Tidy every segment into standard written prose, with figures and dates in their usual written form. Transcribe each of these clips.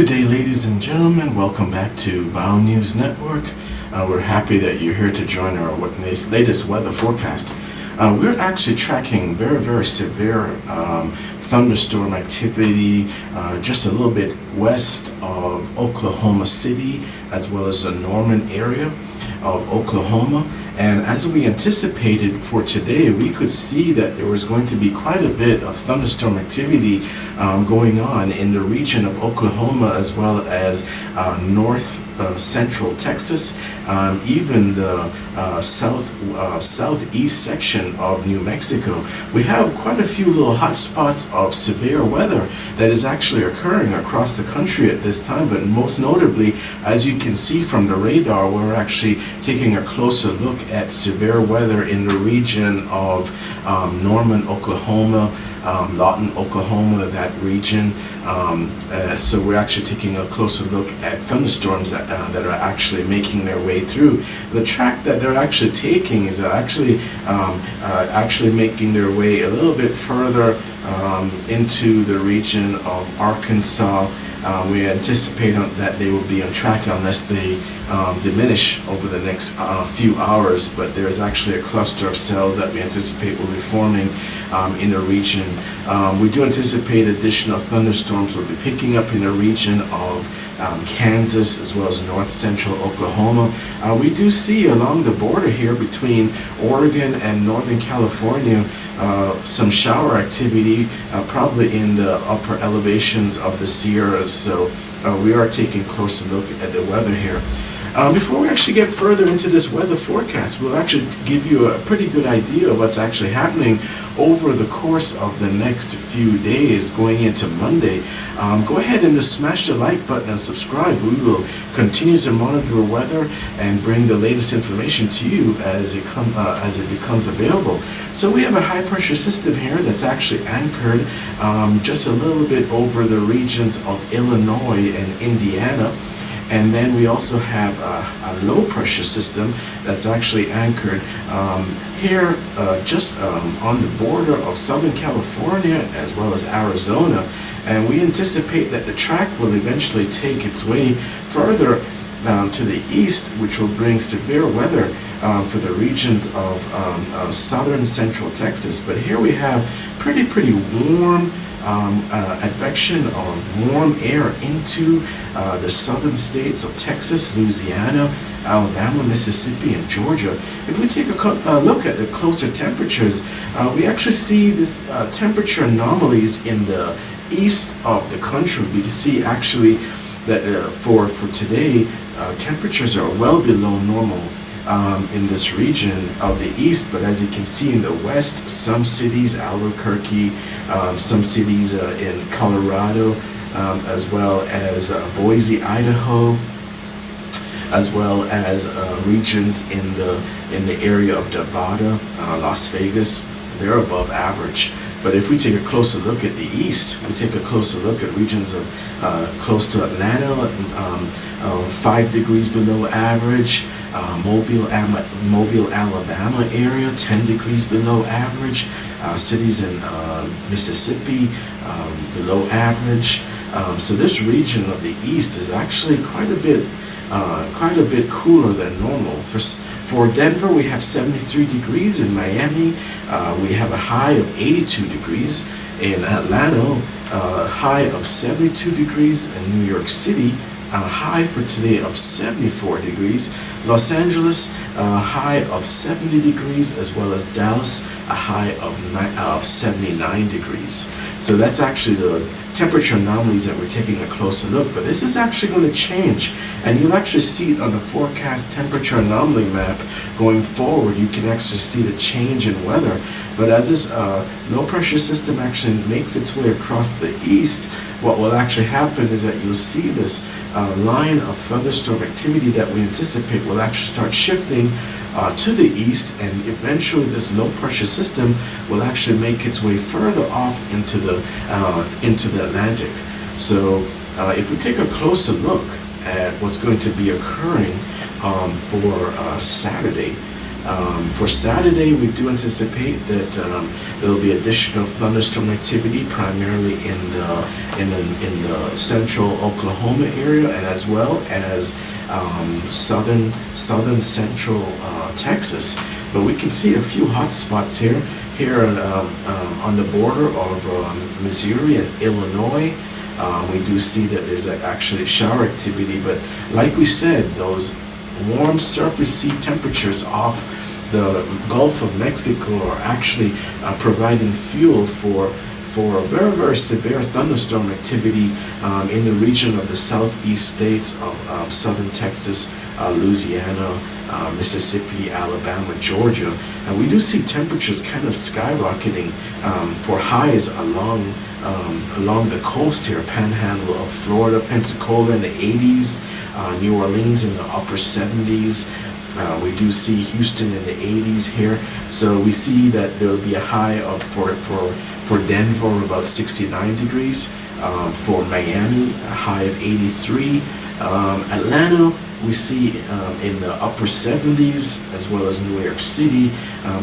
Good day, ladies and gentlemen. Welcome back to BioNews Network. We're happy that you're here to join our latest weather forecast. We're actually tracking very severe thunderstorm activity just a little bit west of Oklahoma City, as well as the Norman area of Oklahoma. And as we anticipated for today, we could see that there was going to be quite a bit of thunderstorm activity going on in the region of Oklahoma, as well as north central Texas, even the southeast section of New Mexico. We have quite a few little hot spots of severe weather that is actually occurring across the country at this time, but most notably, as you can see from the radar, we're actually taking a closer look at severe weather in the region of Norman, Oklahoma, Lawton, Oklahoma, that region. So we're actually taking a closer look at thunderstorms that are actually making their way through. The track that they're actually taking is actually making their way a little bit further into the region of Arkansas. We anticipate that they will be on track unless they diminish over the next few hours, but there's actually a cluster of cells that we anticipate will be forming in the region. We do anticipate additional thunderstorms will be picking up in the region of Kansas, as well as north central Oklahoma. We do see along the border here between Oregon and Northern California some shower activity, probably in the upper elevations of the CIRAs. So we are taking a closer look at the weather here. Before we actually get further into this weather forecast, we'll actually give you a pretty good idea of what's actually happening over the course of the next few days going into Monday. Go ahead and just smash the like button and subscribe. We will continue to monitor weather and bring the latest information to you as it becomes available. So we have a high pressure system here that's actually anchored just a little bit over the regions of Illinois and Indiana. And then we also have a low pressure system that's actually anchored here just on the border of Southern California as well as Arizona. And we anticipate that the track will eventually take its way further to the east, which will bring severe weather for the regions of southern central Texas. But here we have pretty warm advection of warm air into the southern states of Texas, Louisiana, Alabama, Mississippi, and Georgia. If we take a look at the closer temperatures, we actually see this temperature anomalies in the east of the country. We can see actually that for today, temperatures are well below normal in this region of the east, but as you can see in the west, some cities, Albuquerque, some cities in Colorado, as well as Boise, Idaho, as well as regions in the area of Nevada, Las Vegas, they're above average. But if we take a closer look at the east, we take a closer look at regions of close to Atlanta, 5 degrees below average, Mobile, Alabama area, 10 degrees below average, cities in Mississippi, below average. So this region of the east is actually quite a bit cooler than normal. For Denver, we have 73 degrees. In Miami, we have a high of 82 degrees. In Atlanta, a high of 72 degrees. In New York City, a high for today of 74 degrees. Los Angeles, a high of 70 degrees, as well as Dallas, a high of 79 degrees. So that's actually the temperature anomalies that we're taking a closer look. But this is actually going to change, and you'll actually see it on the forecast temperature anomaly map going forward. You can actually see the change in weather. But as this low pressure system actually makes its way across the east, what will actually happen is that you'll see this line of thunderstorm activity that we anticipate will actually start shifting to the east, and eventually this low pressure system will actually make its way further off into the Atlantic. So if we take a closer look at what's going to be occurring for Saturday, For Saturday, we do anticipate that there will be additional thunderstorm activity, primarily in the central Oklahoma area, and as well as southern central Texas. But we can see a few hot spots here on the border of Missouri and Illinois. We do see that there's actually shower activity, but like we said, those warm surface sea temperatures off the Gulf of Mexico are actually providing fuel for very, very severe thunderstorm activity in the region of the southeast states of southern Texas, Louisiana, Mississippi, Alabama, Georgia. And we do see temperatures kind of skyrocketing for highs along the coast here, panhandle of Florida, Pensacola in the 80s, New Orleans in the upper 70s. We do see Houston in the 80s here. So we see that there will be a high of for Denver about 69 degrees, for Miami a high of 83, Atlanta we see in the upper 70s, as well as New York City.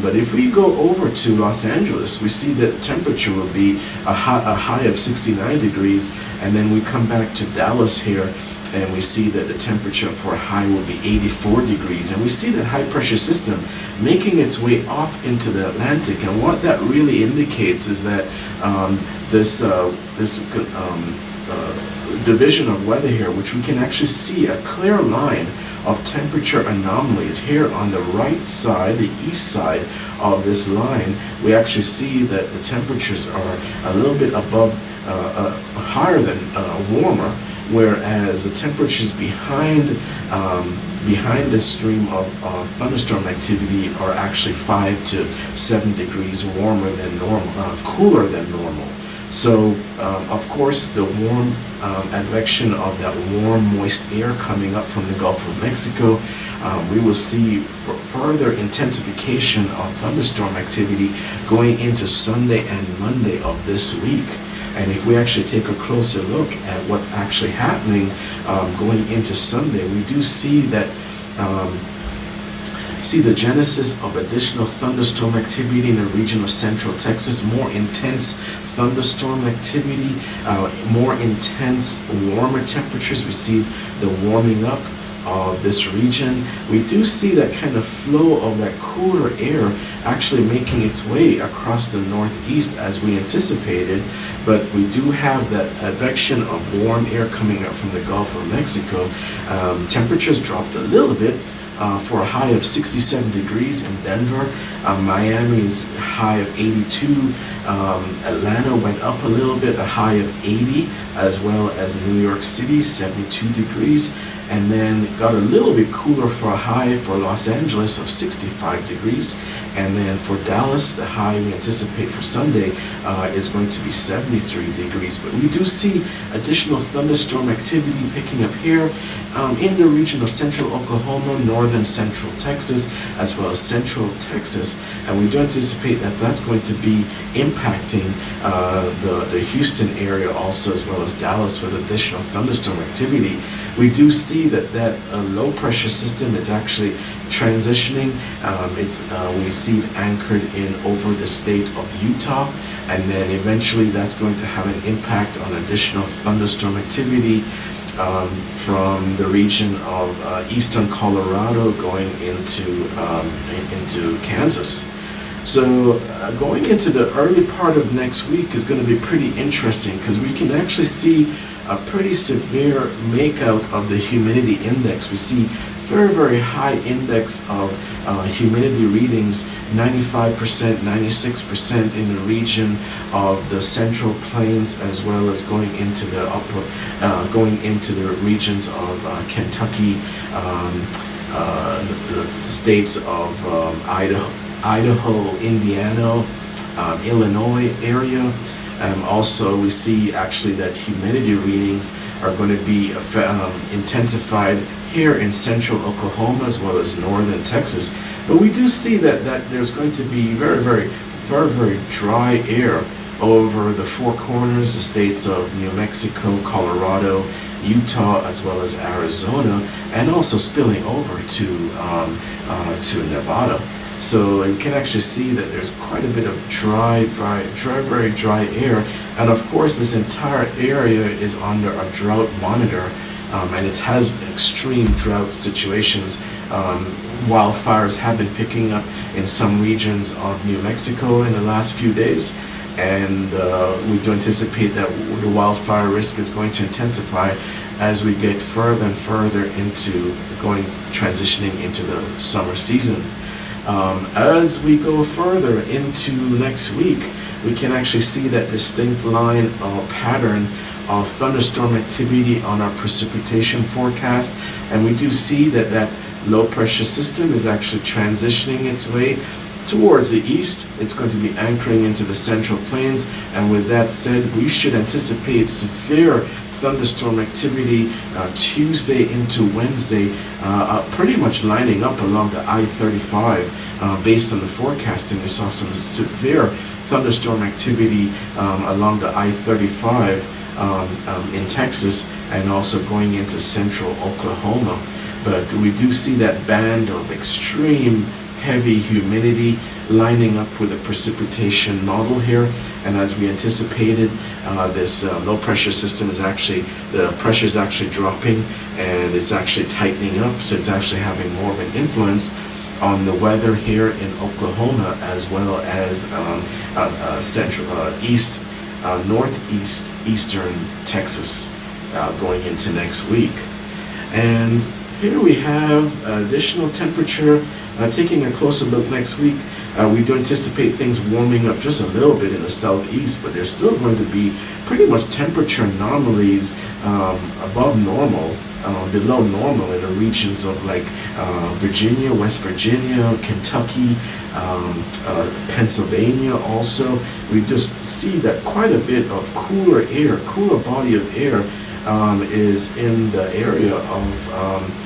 But if we go over to Los Angeles, we see that the temperature will be a high of 69 degrees, and then we come back to Dallas here, and we see that the temperature for a high will be 84 degrees. And we see that high pressure system making its way off into the Atlantic. And what that really indicates is that this division of weather here, which we can actually see a clear line of temperature anomalies here on the right side, the east side of this line. We actually see that the temperatures are a little bit above, higher than warmer, whereas the temperatures behind this stream of thunderstorm activity are actually 5 to 7 degrees warmer than normal, cooler than normal. So, of course, the warm advection of that warm, moist air coming up from the Gulf of Mexico, we will see further intensification of thunderstorm activity going into Sunday and Monday of this week. And if we actually take a closer look at what's actually happening going into Sunday, we do see that the genesis of additional thunderstorm activity in the region of central Texas, more intense thunderstorm activity, more intense warmer temperatures. We see the warming up of this region. We do see that kind of flow of that cooler air actually making its way across the northeast as we anticipated, but we do have that advection of warm air coming up from the Gulf of Mexico. Temperatures dropped a little bit for a high of 67 degrees in Denver. Miami's high of 82. Atlanta went up a little bit, a high of 80, as well as New York City, 72 degrees. And then got a little bit cooler for a high for Los Angeles of 65 degrees. And then for Dallas, the high we anticipate for Sunday is going to be 73 degrees. But we do see additional thunderstorm activity picking up here in the region of central Oklahoma, northern central Texas, as well as central Texas. And we do anticipate that that's going to be impacting the Houston area also, as well as Dallas, with additional thunderstorm activity. We do see that low pressure system is actually transitioning. We see it anchored in over the state of Utah, and then eventually that's going to have an impact on additional thunderstorm activity from the region of eastern Colorado going into Kansas. So going into the early part of next week is going to be pretty interesting, because we can actually see a pretty severe makeout of the humidity index. We see very, very high index of humidity readings, 95%, 96% in the region of the Central Plains, as well as going into the regions of Kentucky, the states of Idaho, Indiana, Illinois area. Also, we see actually that humidity readings are going to be intensified here in central Oklahoma, as well as northern Texas. But we do see that there's going to be very, very, very, very dry air over the four corners, the states of New Mexico, Colorado, Utah, as well as Arizona, and also spilling over to Nevada. So you can actually see that there's quite a bit of very dry air, and of course this entire area is under a drought monitor, and it has extreme drought situations. Wildfires have been picking up in some regions of New Mexico in the last few days, and we do anticipate that the wildfire risk is going to intensify as we get further and further into transitioning into the summer season. As we go further into next week, we can actually see that distinct line or pattern of thunderstorm activity on our precipitation forecast, and we do see that low pressure system is actually transitioning its way towards the east. It's going to be anchoring into the central plains, and with that said, we should anticipate severe thunderstorm activity Tuesday into Wednesday, pretty much lining up along the I-35. Based on the forecasting, we saw some severe thunderstorm activity along the I-35 in Texas, and also going into central Oklahoma. But we do see that band of extreme heavy humidity lining up with the precipitation model here, and as we anticipated, this low pressure system is actually, the pressure is actually dropping and it's actually tightening up, so it's actually having more of an influence on the weather here in Oklahoma, as well as central east, northeast, eastern Texas going into next week. And here we have additional temperature. Taking a closer look next week, we do anticipate things warming up just a little bit in the southeast, but there's still going to be pretty much temperature anomalies above normal, below normal in the regions of like Virginia, West Virginia, Kentucky, Pennsylvania also. We just see that quite a bit of cooler body of air is in the area of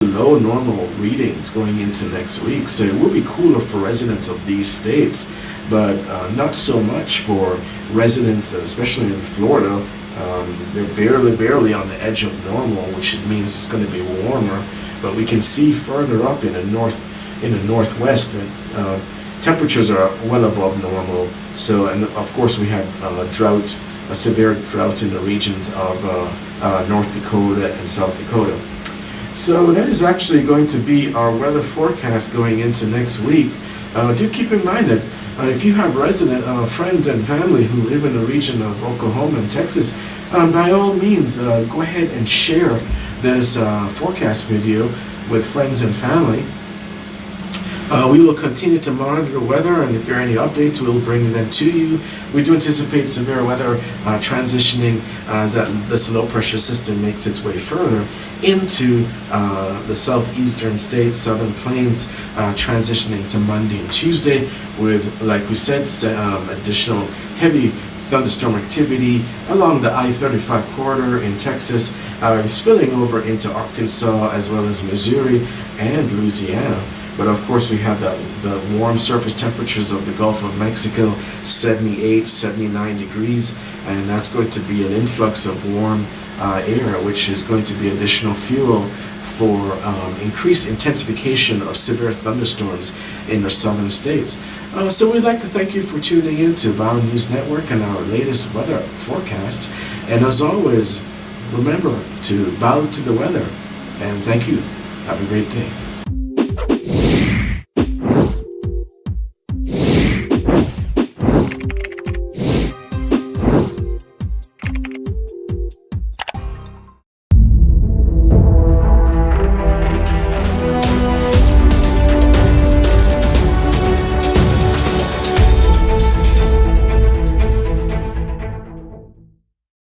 low normal readings going into next week. So it will be cooler for residents of these states, but not so much for residents, especially in Florida. They're barely on the edge of normal, which means it's going to be warmer. But we can see further up in the northwest that temperatures are well above normal. So, and of course we have a severe drought in the regions of North Dakota and South Dakota. So that is actually going to be our weather forecast going into next week. Do keep in mind that if you have resident friends and family who live in the region of Oklahoma and Texas, by all means go ahead and share this forecast video with friends and family. We will continue to monitor the weather, and if there are any updates, we will bring them to you. We do anticipate severe weather transitioning as this low pressure system makes its way further into the southeastern states, southern plains, transitioning to Monday and Tuesday with, like we said, additional heavy thunderstorm activity along the I-35 corridor in Texas, spilling over into Arkansas as well as Missouri and Louisiana. But of course we have the warm surface temperatures of the Gulf of Mexico, 78, 79 degrees, and that's going to be an influx of warm air, which is going to be additional fuel for increased intensification of severe thunderstorms in the southern states. So we'd like to thank you for tuning in to Bow News Network and our latest weather forecast. And as always, remember to bow to the weather. And thank you. Have a great day.